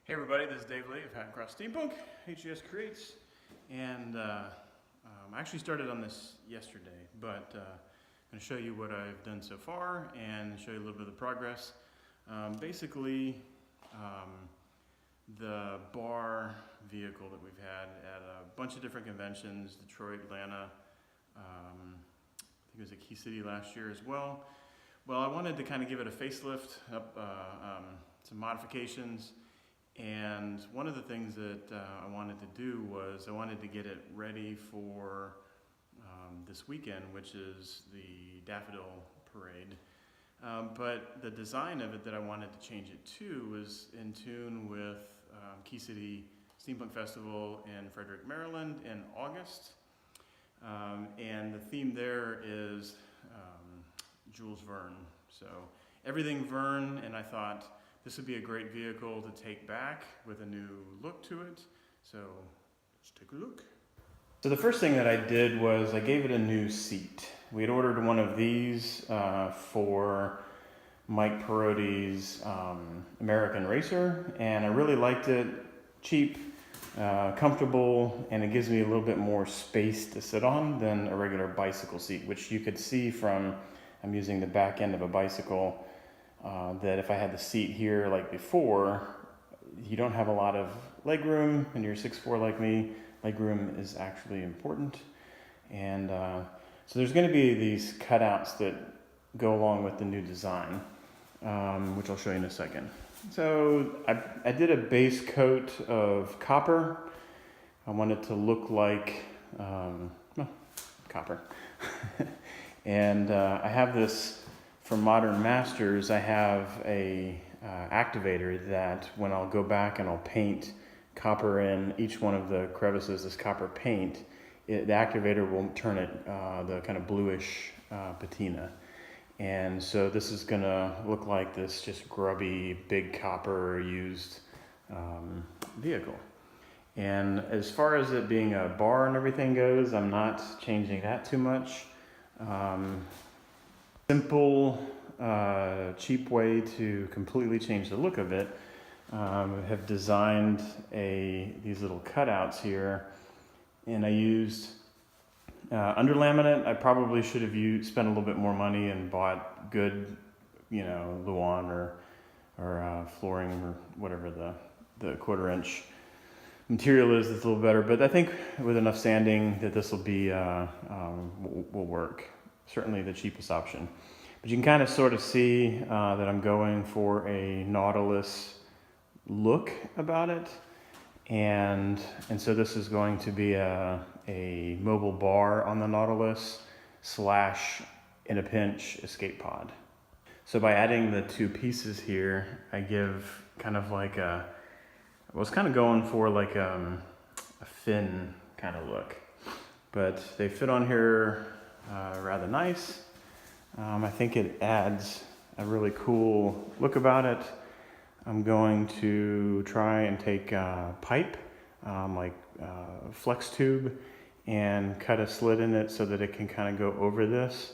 Hey everybody, this is Dave Lee of Hack Across Steampunk, HGS Creates, and I actually started on this yesterday, but I'm going to show you what I've done so far and show you a little bit of the progress. Basically, the bar vehicle that we've had at a bunch of different conventions, Detroit, Atlanta, I think it was at Key City last year as well. Well, I wanted to kind of give it a facelift, some modifications. And one of the things that I wanted to do was I wanted to get it ready for this weekend, which is the Daffodil Parade. But the design of it that I wanted to change it to was in tune with Key City Steampunk Festival in Frederick, Maryland in August. And the theme there is Jules Verne. So everything Verne, and I thought, this would be a great vehicle to take back with a new look to it. So let's take a look. So the first thing that I did was I gave it a new seat. We had ordered one of these for Mike Peroti's American Racer, and I really liked it. Cheap, comfortable, and it gives me a little bit more space to sit on than a regular bicycle seat, which you could see from, I'm using the back end of a bicycle. That if I had the seat here like before, you don't have a lot of leg room, and you're 6'4" like me. Leg room is actually important. And so there's going to be these cutouts that go along with the new design, which I'll show you in a second. So I did a base coat of copper. I want it to look like copper. And I have this. For Modern Masters, I have a activator that when I'll go back and I'll paint copper in each one of the crevices, this copper paint, the activator will turn it the kind of bluish patina. And so this is gonna look like this just grubby, big copper used vehicle. And as far as it being a bar and everything goes, I'm not changing that too much. Simple, cheap way to completely change the look of it. Have designed these little cutouts here, and I used under laminate. I probably should have spent a little bit more money and bought good, Luan or flooring or whatever the 1/4 inch material is. That's a little better, but I think with enough sanding that this will be will work. Certainly the cheapest option. But you can kind of sort of see that I'm going for a Nautilus look about it. And so this is going to be a mobile bar on the Nautilus / in a pinch escape pod. So by adding the two pieces here, I give kind of like I was kind of going for like a fin kind of look. But they fit on here rather nice. I think it adds a really cool look about it. I'm going to try and take pipe, like flex tube, and cut a slit in it so that it can kind of go over this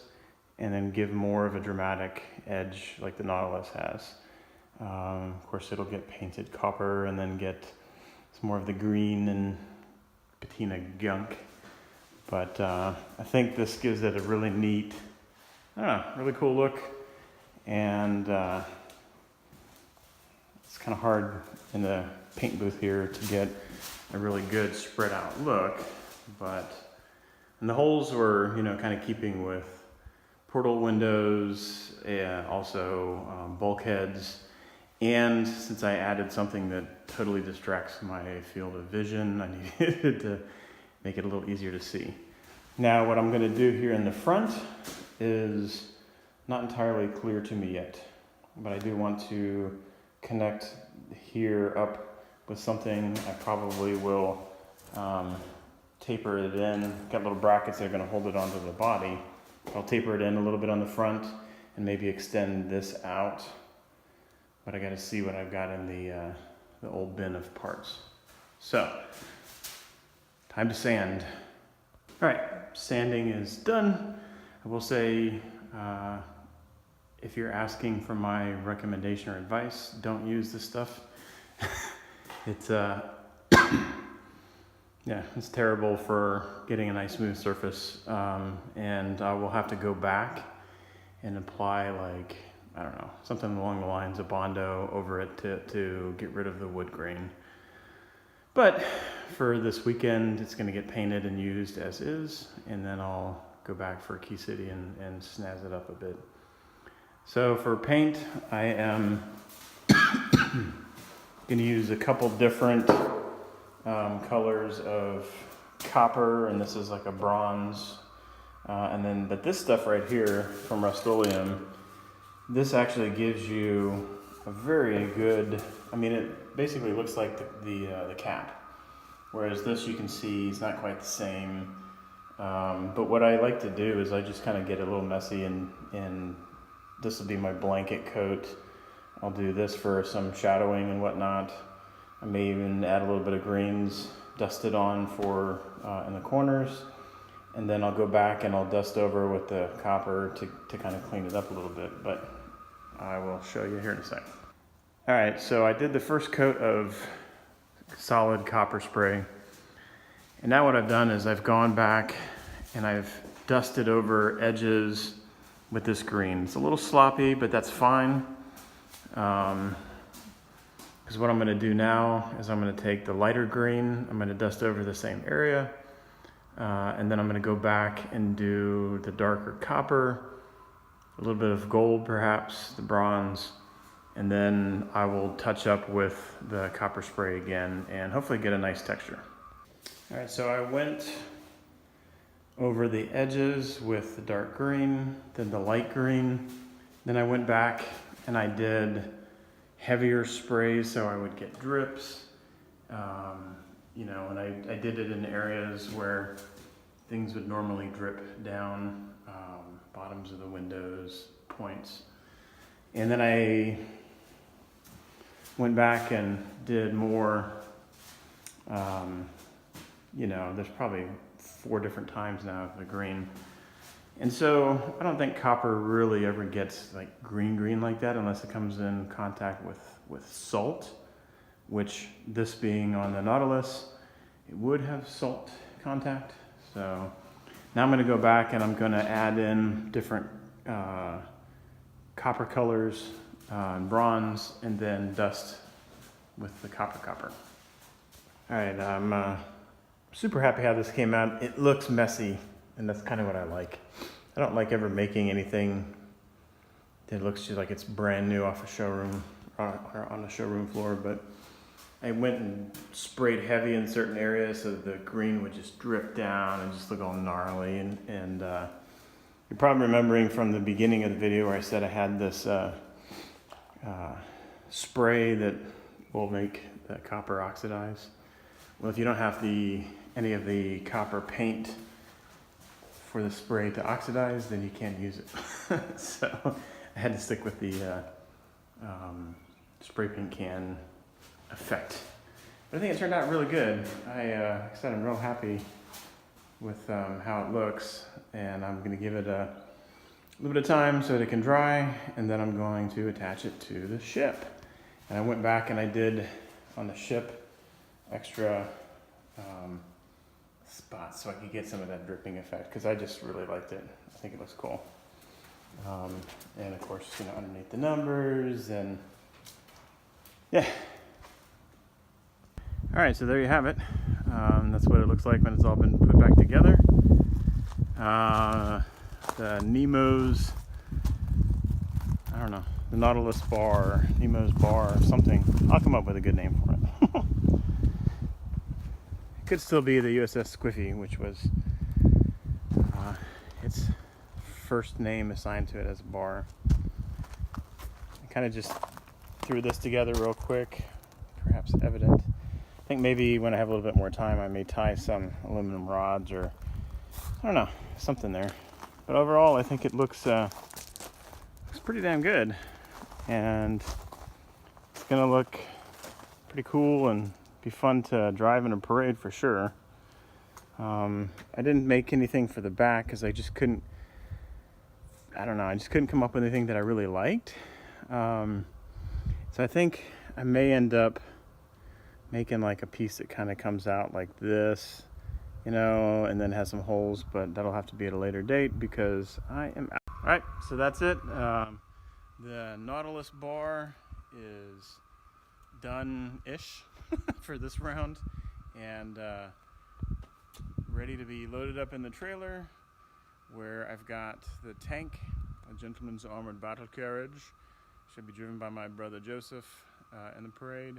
and then give more of a dramatic edge like the Nautilus has. Of course, it'll get painted copper and then get some more of the green and patina gunk. But I think this gives it a really neat, really cool look. And it's kind of hard in the paint booth here to get a really good spread out look. And the holes were, kind of keeping with portal windows, and also bulkheads. And since I added something that totally distracts my field of vision, I needed to make it a little easier to see. Now what I'm going to do here in the front is not entirely clear to me yet, but I do want to connect here up with something. I probably will taper it in. Got little brackets that are going to hold it onto the body. I'll taper it in a little bit on the front and maybe extend this out, but I got to see what I've got in the old bin of parts. So time to sand. All right, sanding is done. I will say, if you're asking for my recommendation or advice, don't use this stuff. It's yeah, it's terrible for getting a nice smooth surface, and I will have to go back and apply, like, I don't know, something along the lines of Bondo over it to get rid of the wood grain. But for this weekend, it's going to get painted and used as is, and then I'll go back for Key City and snazz it up a bit. So for paint, I am going to use a couple different colors of copper, and this is like a bronze. But this stuff right here from Rust-Oleum, this actually gives you a very good, I mean, it basically looks like the cap. Whereas this, you can see, it's not quite the same. But what I like to do is I just kind of get a little messy, and this will be my blanket coat. I'll do this for some shadowing and whatnot. I may even add a little bit of greens, dust it on for in the corners. And then I'll go back and I'll dust over with the copper to kind of clean it up a little bit, but I will show you here in a second. All right, so I did the first coat of solid copper spray. And now what I've done is I've gone back and I've dusted over edges with this green. It's a little sloppy, but that's fine. Because what I'm gonna do now is I'm gonna take the lighter green, I'm gonna dust over the same area, and then I'm gonna go back and do the darker copper, a little bit of gold perhaps, the bronze, and then I will touch up with the copper spray again and hopefully get a nice texture. All right, so I went over the edges with the dark green, then the light green, then I went back and I did heavier sprays so I would get drips. You know, and I did it in areas where things would normally drip down, bottoms of the windows, points. And then I went back and did more, you know, there's probably 4 different times now of the green. And so I don't think copper really ever gets like green like that unless it comes in contact with salt, which this being on the Nautilus, it would have salt contact. So now I'm gonna go back and I'm gonna add in different copper colors, bronze, and then dust with the copper. All right, I'm super happy how this came out. It looks messy, and that's kind of what I like. I don't like ever making anything that looks just like it's brand new off a showroom or on the showroom floor, but I went and sprayed heavy in certain areas so the green would just drip down and just look all gnarly. And you're probably remembering from the beginning of the video where I said I had this spray that will make the copper oxidize. Well, if you don't have any of the copper paint for the spray to oxidize, then you can't use it. So I had to stick with the spray paint can effect. But I think it turned out really good. I said I'm real happy with how it looks, and I'm going to give it a little bit of time so that it can dry, and then I'm going to attach it to the ship. And I went back and I did on the ship extra spots so I could get some of that dripping effect, because I just really liked it. I think it looks cool. And of course, you know, underneath the numbers, and yeah. All right, so there you have it. That's what it looks like when it's all been put back together. The Nemo's, I don't know, the Nautilus bar, Nemo's bar, something. I'll come up with a good name for it. It could still be the USS Squiffy, which was its first name assigned to it as a bar. I kind of just threw this together real quick, perhaps evident. I think maybe when I have a little bit more time, I may tie some aluminum rods or, I don't know, something there. But overall, I think it looks pretty damn good. And it's gonna look pretty cool and be fun to drive in a parade for sure. I didn't make anything for the back because I just couldn't, I don't know, I just couldn't come up with anything that I really liked. So I think I may end up making like a piece that kind of comes out like this, you know, and then has some holes, but that'll have to be at a later date because I am out. All right, so that's it. The Nautilus bar is done-ish for this round, and ready to be loaded up in the trailer, where I've got the tank, a gentleman's armored battle carriage, should be driven by my brother Joseph in the parade,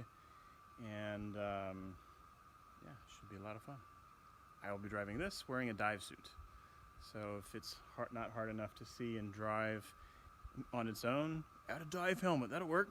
and yeah, should be a lot of fun. I will be driving this wearing a dive suit, so if it's not hard enough to see and drive on its own, add a dive helmet, that'll work.